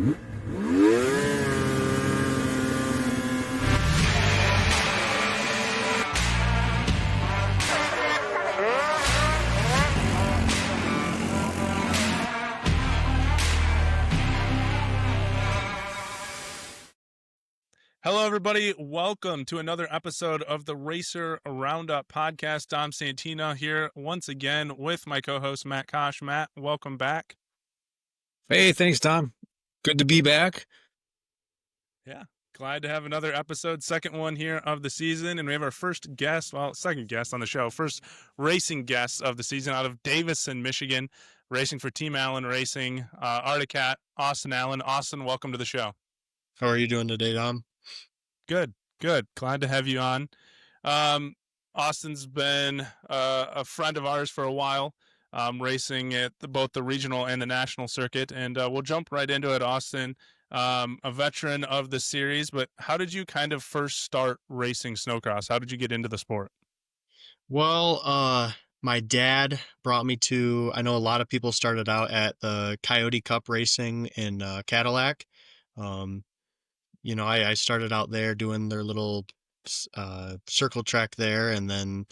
Hello, everybody. Welcome to another episode of the Racer Roundup podcast. Dom Santina here once again with my co-host, Matt Kosh. Matt, welcome back. Hey, thanks, Tom. Good to be back. Yeah, glad to have another episode, second one here of the season. And we have our first guest, second guest on the show, first racing guest of the season out of Davison, Michigan, racing for Team Allen Racing, Articat, Austin Allen. Austin, welcome to the show. How are you doing today, Dom? Good. Glad to have you on. Austin's been a friend of ours for a while, racing at both the regional and the national circuit. And we'll jump right into it, Austin. A veteran of the series, but how did you kind of first start racing snowcross? How did you get into the sport? Well, my dad brought me to, I know a lot of people started out at the Coyote Cup racing in Cadillac. I started out there doing their little circle track there, and then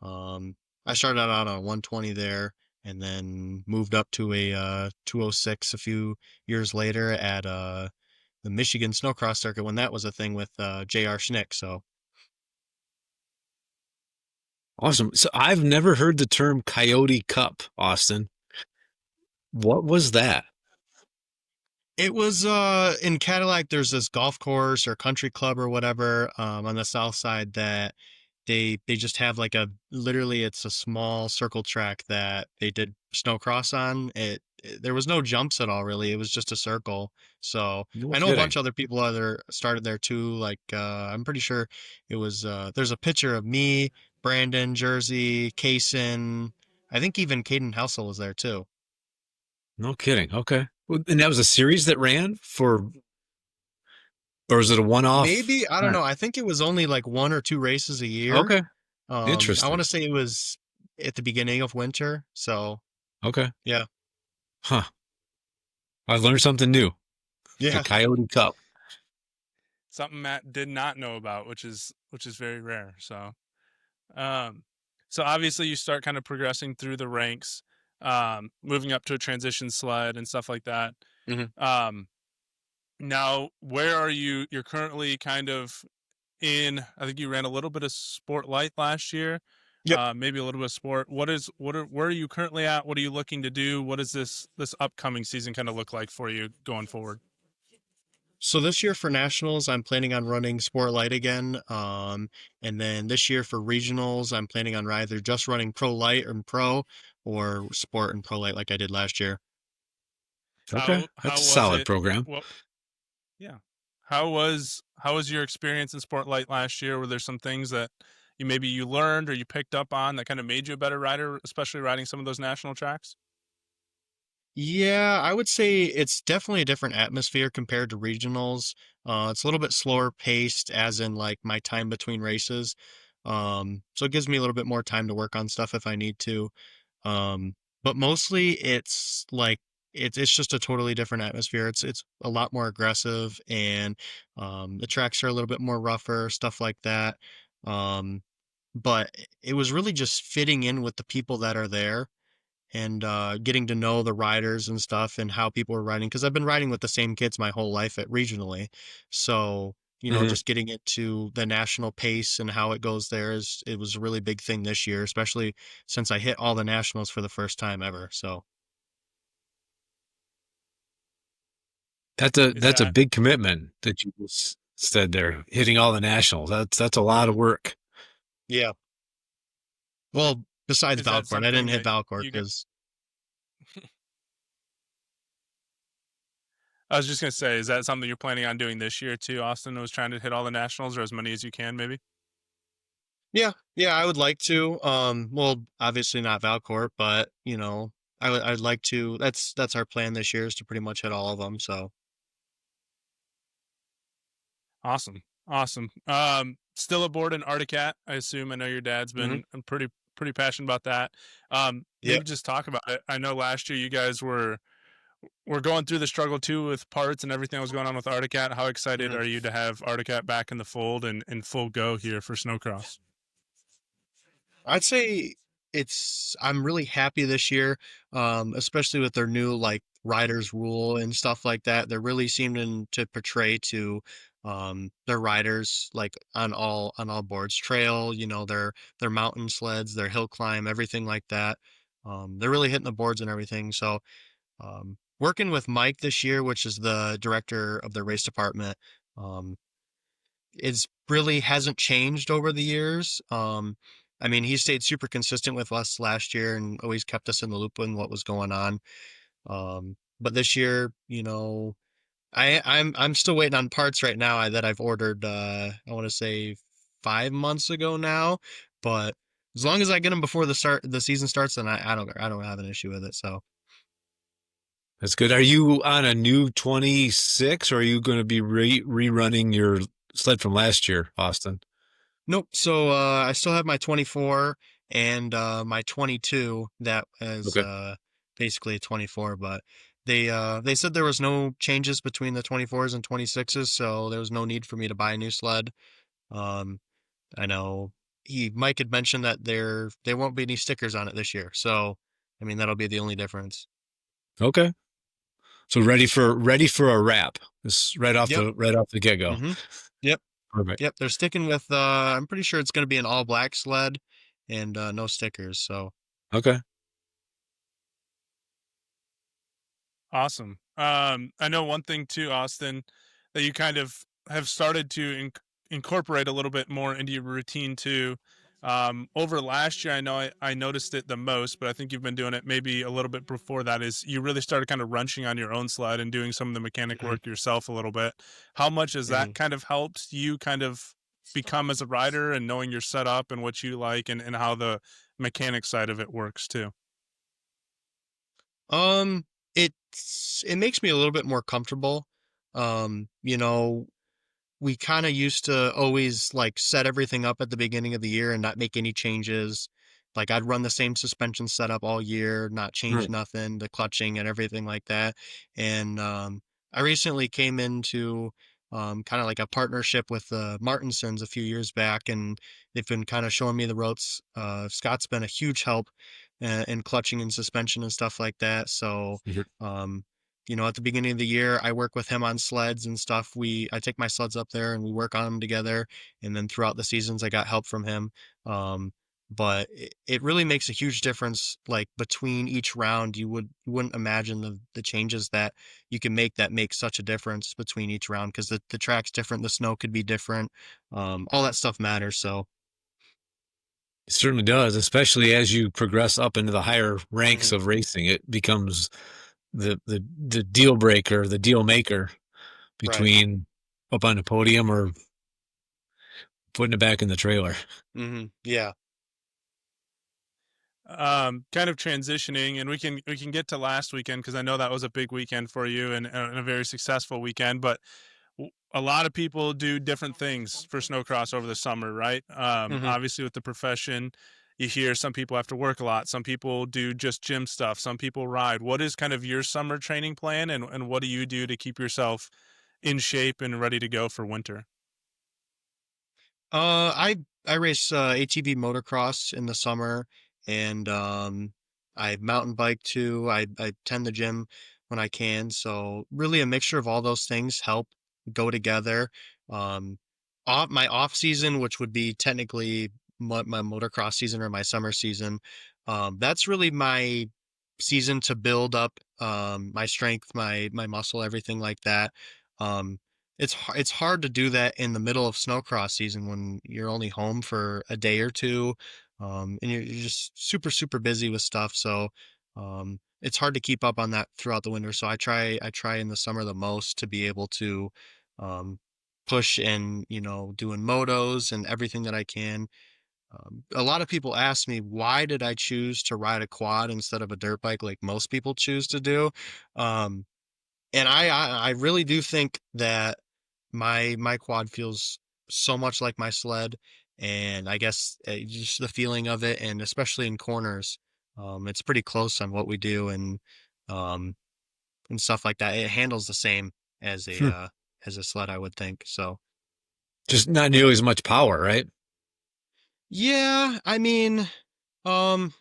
I started out on a 120 there, and then moved up to a 206 a few years later at the Michigan Snowcross circuit when that was a thing with J.R. Schnick. So Awesome. So I've never heard the term Coyote Cup, Austin. What was that? it was in Cadillac. There's this golf course or country club or whatever on the south side that they just have like literally it's a small circle track that they did snowcross on. There was no jumps at all really. It was just a circle. So No I know kidding. a bunch of other people started there too. Like I'm pretty sure it was there's a picture of me, Brandon, Jersey, Kaysen. I think even Caden Helsel was there too. No kidding. Okay. Well, and that was a series that ran for, or was it a one-off? Maybe, I don't know. I think it was only like 1 or 2 races a year. Okay. I Interesting. want to say it was at the beginning of winter. So Okay. yeah. Huh. I learned something new. Yeah. The Coyote Cup. Something Matt did not know about, which is very rare. So obviously you start kind of progressing through the ranks, moving up to a transition sled and stuff like that. Mhm. Now, where are you? You're currently kind of in, I think you ran a little bit of Sport Lite last year. Yep. Maybe a little bit of sport. Where are you currently at? What are you looking to do? What does this upcoming season kind of look like for you going forward? So this year for nationals, I'm planning on running Sport Lite again. And then this year for regionals, I'm planning on either just running Pro Lite and Pro or Sport and Pro Lite like I did last year. Okay. How That's a was solid it? program. Well, yeah. How was your experience in Sport Lite last year? Were there some things that you learned or you picked up on that kind of made you a better rider, especially riding some of those national tracks? Yeah, I would say it's definitely a different atmosphere compared to regionals. It's a little bit slower paced, as in like my time between races. So it gives me a little bit more time to work on stuff if I need to. But mostly it's like it's just a totally different atmosphere. It's a lot more aggressive, and the tracks are a little bit more rougher, stuff like that. Um, but it was really just fitting in with the people that are there and getting to know the riders and stuff and how people are riding, because I've been riding with the same kids my whole life at regionally. So, Mhm. just getting it to the national pace and how it goes there it was a really big thing this year, especially since I hit all the nationals for the first time ever. So That's a big commitment that you just said there, hitting all the nationals. That's a lot of work. yeah. Well, besides Is that Valcourt, I didn't something hit that Valcourt you get? because I was just gonna say, is that something you're planning on doing this year too? Austin was trying to hit all the nationals or as many as you can, maybe. yeah, I would like to. Well, obviously not Valcourt, but I'd like to. That's our plan this year is to pretty much hit all of them. So. Awesome. Still aboard an Articat, I assume. I know your dad's been pretty passionate about that. Maybe Yep. just talk about it. I know last year you guys were we're going through the struggle too with parts and everything that was going on with Articat. How excited Mhm. are you to have Articat back in the fold and in full go here for snowcross? I'd say I'm really happy this year, especially with their new like riders rule and stuff like that. They're really seeming to portray to their riders like on all boards, trail, their mountain sleds, their hill climb, everything like that. They're really hitting the boards and everything. So working with Mike this year, which is the director of the race department, um, is really hasn't changed over the years. I mean, he stayed super consistent with us last year and always kept us in the loop on what was going on. But this year, I'm still waiting on parts right now that I've ordered. I want to say 5 months ago now, but as long as I get them before the season starts, then I don't have an issue with it. So. That's good. Are you on a new 26 or are you going to be rerunning your sled from last year, Austin? Nope. So I still have my 24 and my 22 that is Okay. basically a 24, but they said there was no changes between the 24s and 26s, so there was no need for me to buy a new sled. Um, I know Mike had mentioned that there won't be any stickers on it this year, so I mean that'll be the only difference. Okay. So ready for a wrap. This Yep. right off the get-go. Mm-hmm. Yep. Perfect. Yep. They're sticking with I'm pretty sure it's going to be an all black sled and no stickers, so. Okay. Awesome. I know one thing too, Austin, that you kind of have started to incorporate a little bit more into your routine too. Over last year, I know I noticed it the most, but I think you've been doing it maybe a little bit before that. Is you really started kind of wrenching on your own sled and doing some of the mechanic Mhm, work yourself a little bit. How much has that mhm. kind of helped you kind of become as a rider and knowing your setup and what you like and how the mechanic side of it works too? Um, it makes me a little bit more comfortable. You know, we kind of used to always like set everything up at the beginning of the year and not make any changes. Like I'd run the same suspension setup all year, not change Right. nothing, the clutching and everything like that. And I recently came into kind of like a partnership with the Martinsons a few years back, and they've been kind of showing me the ropes. Scott's been a huge help in clutching and suspension and stuff like that. So Mhm. um, at the beginning of the year, I work with him on sleds and stuff. I take my sleds up there and we work on them together. And then throughout the seasons, I got help from him. But it really makes a huge difference. Like between each round, you wouldn't imagine the changes that you can make that make such a difference between each round because the track's different, the snow could be different. All that stuff matters. So. It certainly does, especially as you progress up into the higher ranks Mhm. of racing. It becomes the deal breaker, the deal maker Right. between up on the podium or putting it back in the trailer. Yeah. Kind of transitioning, and we can get to last weekend because I know that was a big weekend for you and a very successful weekend. But a lot of people do different things for snowcross over the summer, right? hmm Obviously, with the profession, you hear some people have to work a lot. Some people do just gym stuff. Some people ride. What is kind of your summer training plan, and what do you do to keep yourself in shape and ready to go for winter? I race ATV motocross in the summer, and I mountain bike too. I tend the gym when I can, so really a mixture of all those things help go together. Um, my off season, which would be technically my motocross season or my summer season, that's really my season to build up my strength, my muscle, everything like that. Um, it's hard to do that in the middle of snowcross season when you're only home for a day or two, and you're just super super busy with stuff. So it's hard to keep up on that throughout the winter. So I try in the summer the most to be able to um, push and doing motos and everything that I can. A lot of people ask me why did I choose to ride a quad instead of a dirt bike like most people choose to do. Um, and I really do think that my quad feels so much like my sled, and I guess just the feeling of it, and especially in corners, it's pretty close on what we do, and um, and stuff like that. It handles the same Hmm. as a sled, I would think. So Just not nearly as much power, right? yeah, I mean, um,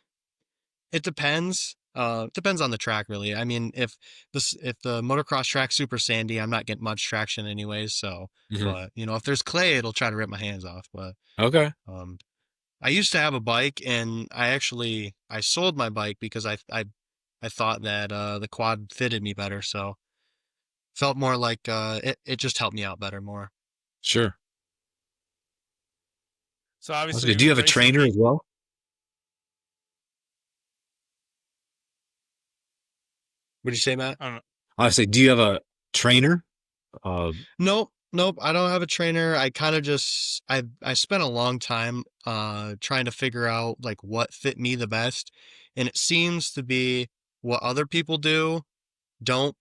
it depends. Depends on the track, really. I mean, if the motocross track's super sandy, I'm not getting much traction anyways. So, Hmm. but if there's clay, it'll try to rip my hands off. But Okay. um, I used to have a bike, and I sold my bike because I thought that the quad fitted me better. So felt more like it just helped me out better more. Sure. So That's good. obviously Do you have a racing trainer being as well? Would you say, Matt? I don't know. I say, do you have a trainer? Nope, nope. I don't have a trainer. I kind of just I spent a long time trying to figure out like what fit me the best, and it seems to be what other people do don't.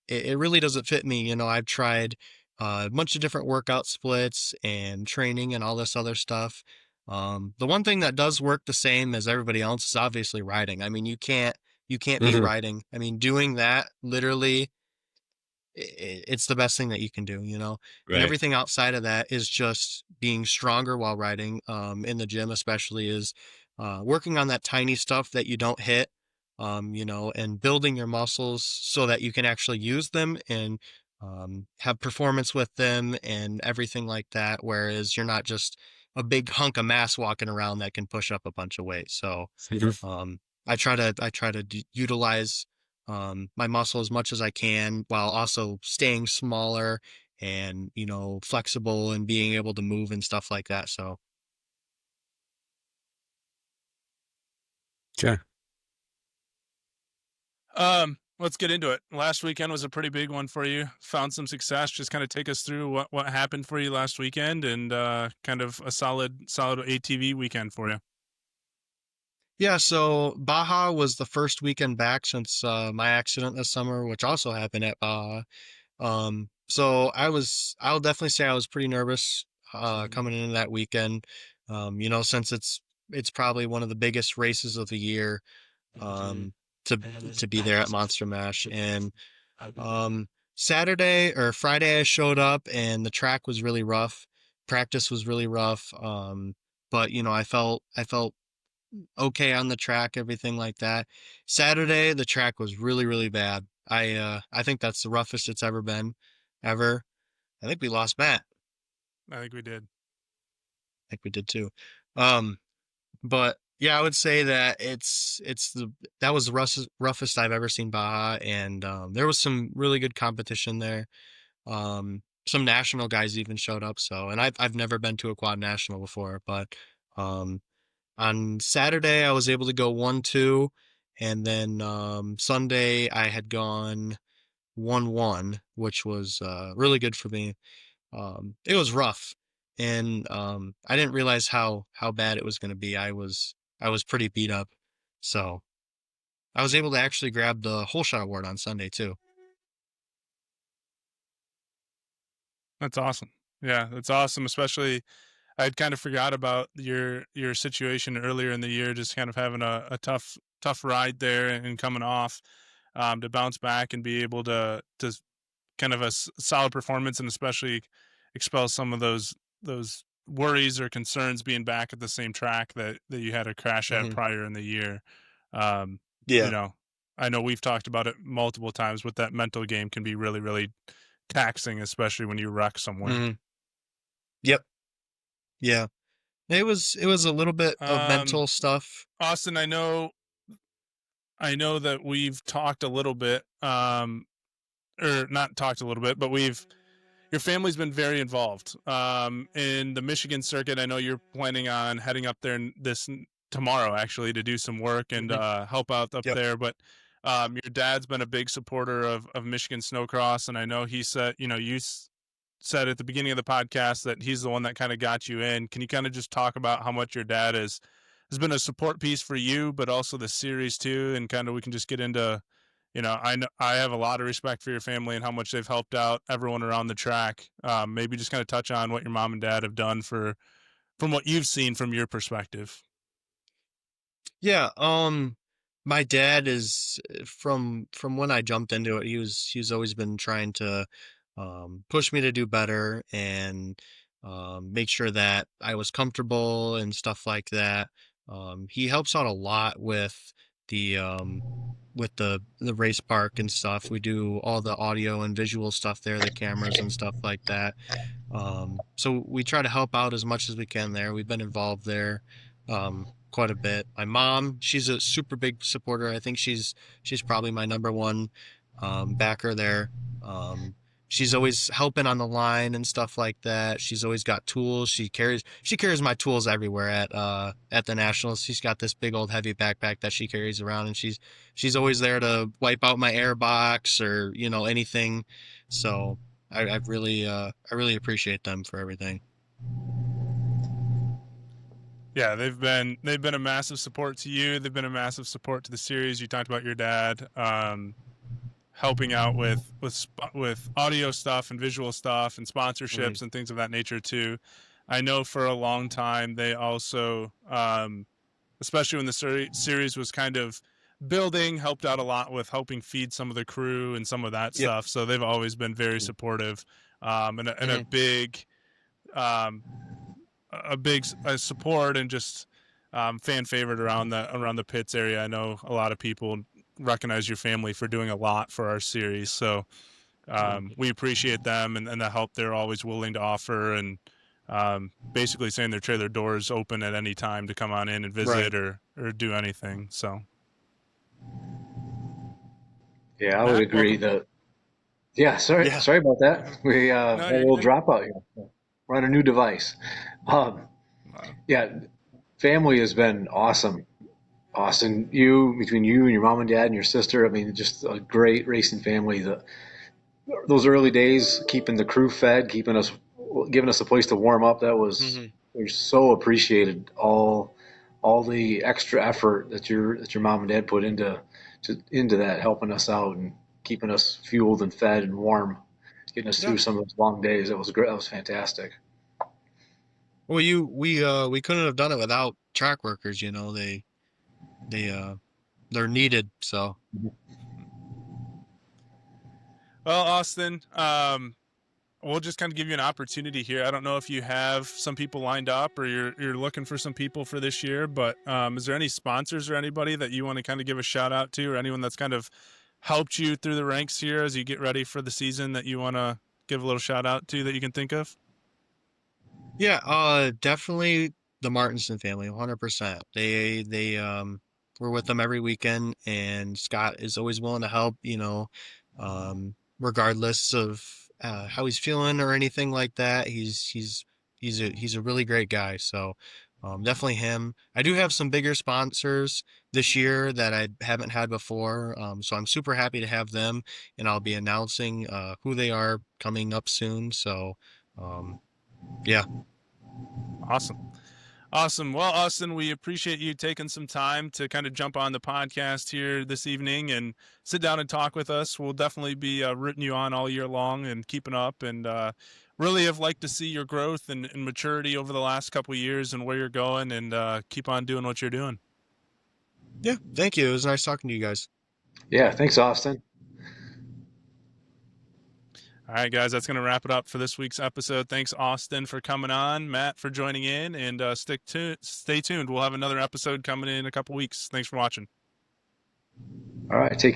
It really doesn't fit me. I've tried a bunch of different workout splits and training and all this other stuff. The one thing that does work the same as everybody else is obviously riding. I mean, you can't beat Mhm. riding. I mean, doing that literally it's the best thing that you can do. And Right. everything outside of that is just being stronger while riding. In the gym, especially, is working on that tiny stuff that you don't hit, and building your muscles so that you can actually use them and have performance with them and everything like that. Whereas you're not just a big hunk of mass walking around that can push up a bunch of weight. So, Mhm. um, I try to utilize my muscle as much as I can while also staying smaller and flexible and being able to move and stuff like that. So Okay. Let's get into it. Last weekend was a pretty big one for you. Found some success. Just kind of take us through what happened for you last weekend and kind of a solid ATV weekend for you. yeah, so Baja was the first weekend back since my accident this summer, which also happened at Baja. So I'll definitely say I was pretty nervous coming into that weekend. Since it's probably one of the biggest races of the year um, to to be there at Monster Mash. And Um, Saturday or Friday, I showed up and the track was really rough. Practice was really rough. But I felt okay on the track, everything like that. Saturday, the track was really, really bad. I think that's the roughest it's ever been, ever. I think we lost Matt. I think we did. I think we did too. Um, but yeah, I would say that that was the roughest I've ever seen Baja, and there was some really good competition there. Some national guys even showed up. So, and I've never been to a quad national before, but um, on Saturday I was able to go 1-2, and then Sunday I had gone 1-1, which was really good for me. It was rough, and I didn't realize how bad it was going to be. I was pretty beat up, so I was able to actually grab the whole shot award on Sunday too. That's awesome. Yeah, that's awesome. Especially I'd kind of forgot about your situation earlier in the year, just kind of having a tough ride there and coming off to bounce back and be able to kind of solid performance and especially expel some of those worries or concerns being back at the same track that you had a crash at Hmm. prior in the year. Um, you Yeah. know, I know we've talked about it multiple times, but that mental game can be really, really taxing, especially when you wreck somewhere. Hmm. Yep. Yeah. It was a little bit of Um, mental stuff. Austin, I know that we've talked a little bit, or not talked a little bit, but we've your family's been very involved in the Michigan circuit. I know you're planning on heading up there tomorrow, actually, to do some work and Hmm. help out up Yep. there. But your dad's been a big supporter of Michigan snowcross, and I know he said, said at the beginning of the podcast that he's the one that kind of got you in. Can you kind of just talk about how much your dad has been a support piece for you, but also the series too, and kind of we can just get into I know I have a lot of respect for your family and how much they've helped out everyone around the track. Maybe just kind of touch on what your mom and dad have done from what you've seen from your perspective. Yeah. My dad is from when I jumped into it, he's always been trying to push me to do better and make sure that I was comfortable and stuff like that. He helps out a lot the with the race park and stuff. We do all the audio and visual stuff there, the cameras and stuff like that. So we try to help out as much as we can there. We've been involved there quite a bit. My mom, she's a super big supporter. I think she's probably my number one backer there. Um, she's always helping on the line and stuff like that. She's always got tools. She carries my tools everywhere at the Nationals. She's got this big old heavy backpack that she carries around, and she's always there to wipe out my air box or anything. So I really appreciate them for everything. Yeah, they've been a massive support to you. They've been a massive support to the series. You talked about your dad helping out with audio stuff and visual stuff and Mhm. sponsorships and things of that nature too. I know for a long time they also, especially when the series was kind of building, helped out a lot with helping feed some of the crew and some of that Yep. stuff. So they've always been very Mhm. supportive, and Mhm. um, a big support and just fan favorite around the pits area. I know a lot of people recognize your family for doing a lot for our series, so we appreciate them and the help they're always willing to offer, and basically saying their trailer doors open at any time to come on in and Right. visit or do anything. So Yeah, I would Matt, agree welcome. that. Yeah, sorry, Yeah. sorry about that. We No, had a you're little good. dropout here. We're on a new device. Um, Uh, yeah, family has been awesome. Austin, you between you and your mom and dad and your sister, I mean, just a great racing family. Those early days, keeping the crew fed, giving us a place to warm up, that was Hmm. we so appreciated all the extra effort that your mom and dad put into that, helping us out and keeping us fueled and fed and warm, getting us Yeah. through some of those long days. That was great. That was fantastic. Well, we couldn't have done it without track workers. They they're needed. So well, Austin, we'll just kind of give you an opportunity here. I don't know if you have some people lined up or you're looking for some people for this year, but is there any sponsors or anybody that you want to kind of give a shout out to, or anyone that's kind of helped you through the ranks here as you get ready for the season that you want to give a little shout out to that you can think of? yeah, definitely the Martinson family, 100%. They we're with them every weekend, and Scott is always willing to help, regardless of how he's feeling or anything like that. He's a really great guy. So definitely him. I do have some bigger sponsors this year that I haven't had before. So I'm super happy to have them, and I'll be announcing who they are coming up soon. So um, yeah. Awesome. Awesome. Well, Austin, we appreciate you taking some time to kind of jump on the podcast here this evening and sit down and talk with us. We'll definitely be rooting you on all year long and keeping up, and really have liked to see your growth and maturity over the last couple of years and where you're going, and keep on doing what you're doing. Yeah, thank you. It was nice talking to you guys. Yeah, thanks, Austin. All right, guys, that's going to wrap it up for this week's episode. Thanks, Austin, for coming on, Matt, for joining in, and stay tuned. We'll have another episode coming in a couple weeks. Thanks for watching. All right, take